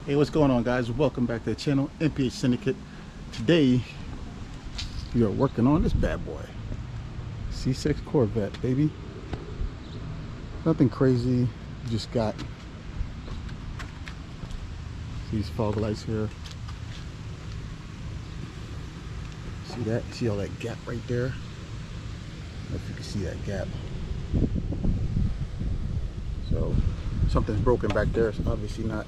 Hey, what's going on, guys? Welcome back to the channel, MPH Syndicate. Today we are working on this bad boy, C6 Corvette, baby. Nothing crazy. Just got these fog lights here. See that? See all that gap right there? I don't know if you can see that gap. So something's broken back there. It's obviously not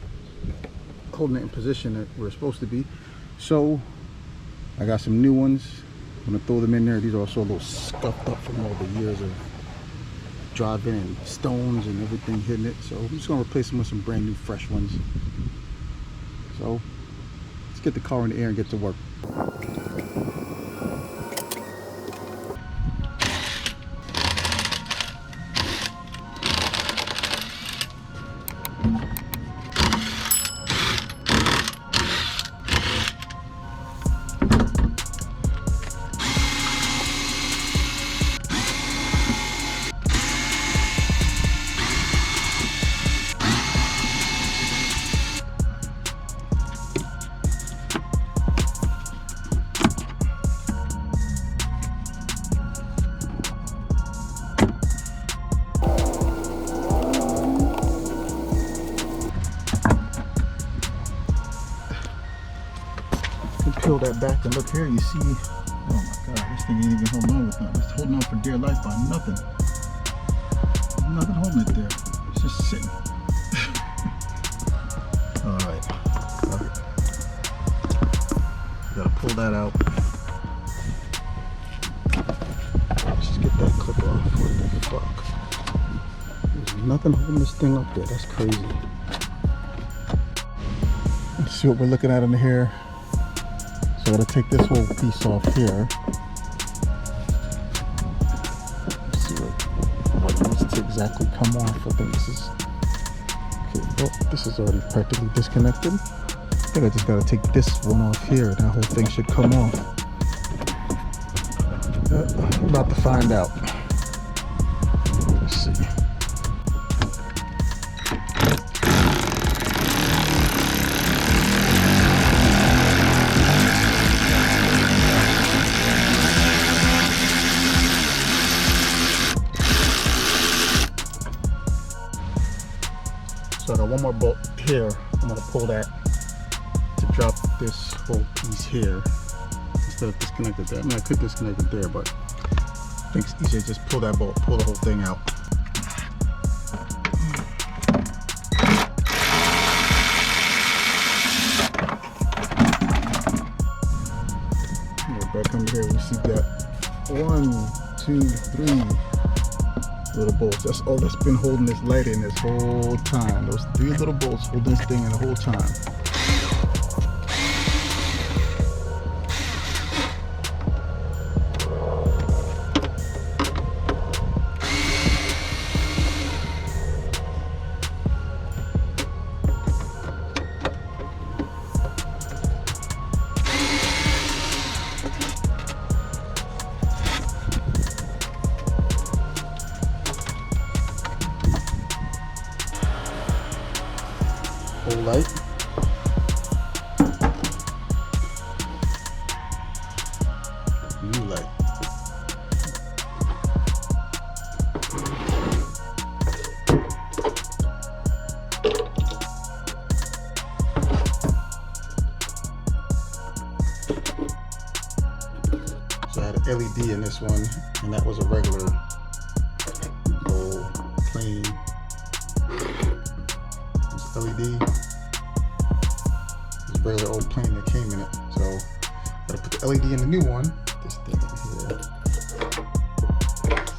holding it in position that we're supposed to be. So I got some new ones. I'm gonna throw them in there. These are also a little scuffed up from all the years of driving and stones and everything hitting it. So I'm just gonna replace them with some brand new fresh ones. So let's get the car in the air and get to work. Peel that back and look here, you see, oh my god, this thing ain't even holding on with nothing. It's holding on for dear life by nothing. Nothing holding it there. It's just sitting. Alright. Gotta pull that out. Let's just get that clip off. What the fuck? There's nothing holding this thing up there. That's crazy. Let's see what we're looking at in here. So I'm going to take this whole piece off here. Let's see what needs to exactly come off. I think this is, okay, well, this is already practically disconnected. I think I just got to take this one off here and that whole thing should come off. I'm about to find out. Let's see. So I got one more bolt here. I'm going to pull that to drop this whole piece here instead of disconnected there. I mean, I could disconnect it there, but I think it's easier to just pull that bolt, pull the whole thing out. Back under here, we see that 1, 2, 3 little bolts. That's all that's been holding this light in this whole time. Those 3 little bolts holding this thing in the whole time. Whole light. New light. So I had an LED in this one, and that was a regular old plain LED. This regular old plane that came in it. So gotta put the LED in the new one. This thing in here.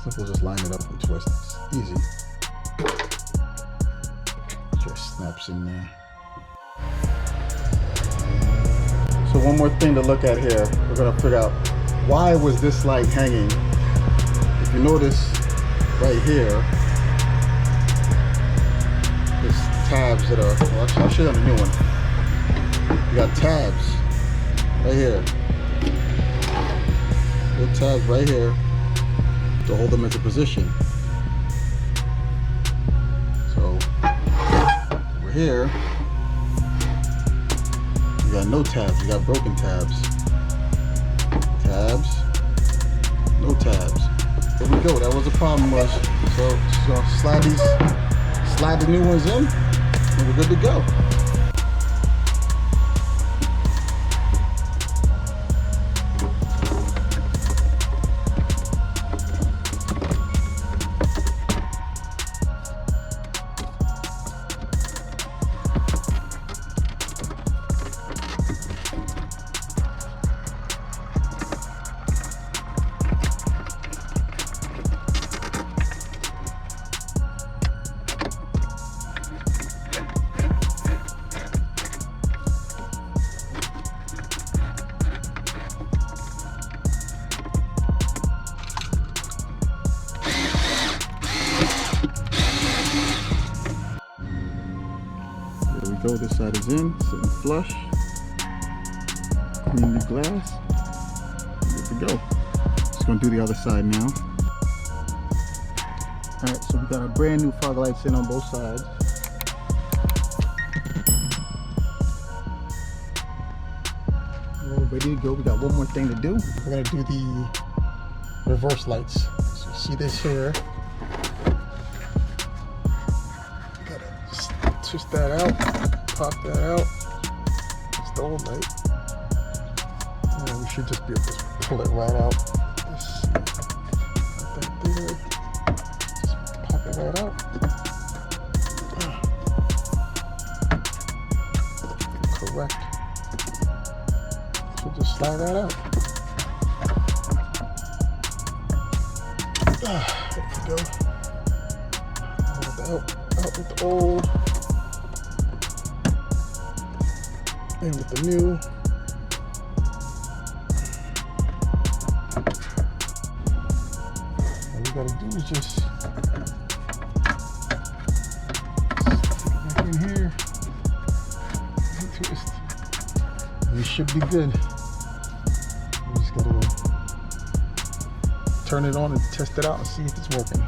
Simple, just line it up and twist. It's easy. Just snaps in there. So one more thing to look at here. We're gonna figure out why was this light hanging. If you notice right here, tabs that are, well, actually, I'll show you on the new one. You got tabs right here. Little tabs right here to hold them into position. So we're here. You got no tabs, you got broken tabs. Tabs, no tabs. There we go, that was the problem was. So just gonna slide the new ones in, and we're good to go. There we go, this side is in, sitting flush. Clean the glass. Good to go. Just gonna do the other side now. Alright, so we got our brand new fog lights in on both sides. All ready to go. We got one more thing to do. We're gonna do the reverse lights. So you see this here. Twist that out, pop that out. It's the old light. And we should just be able to pull it right out. Just pop that there. Just pop it right out. Correct. So just slide that out. There we go. Out with the old. And with the new. All we gotta do is just back in here and twist. And we should be good. We just gotta turn it on and test it out and see if it's working.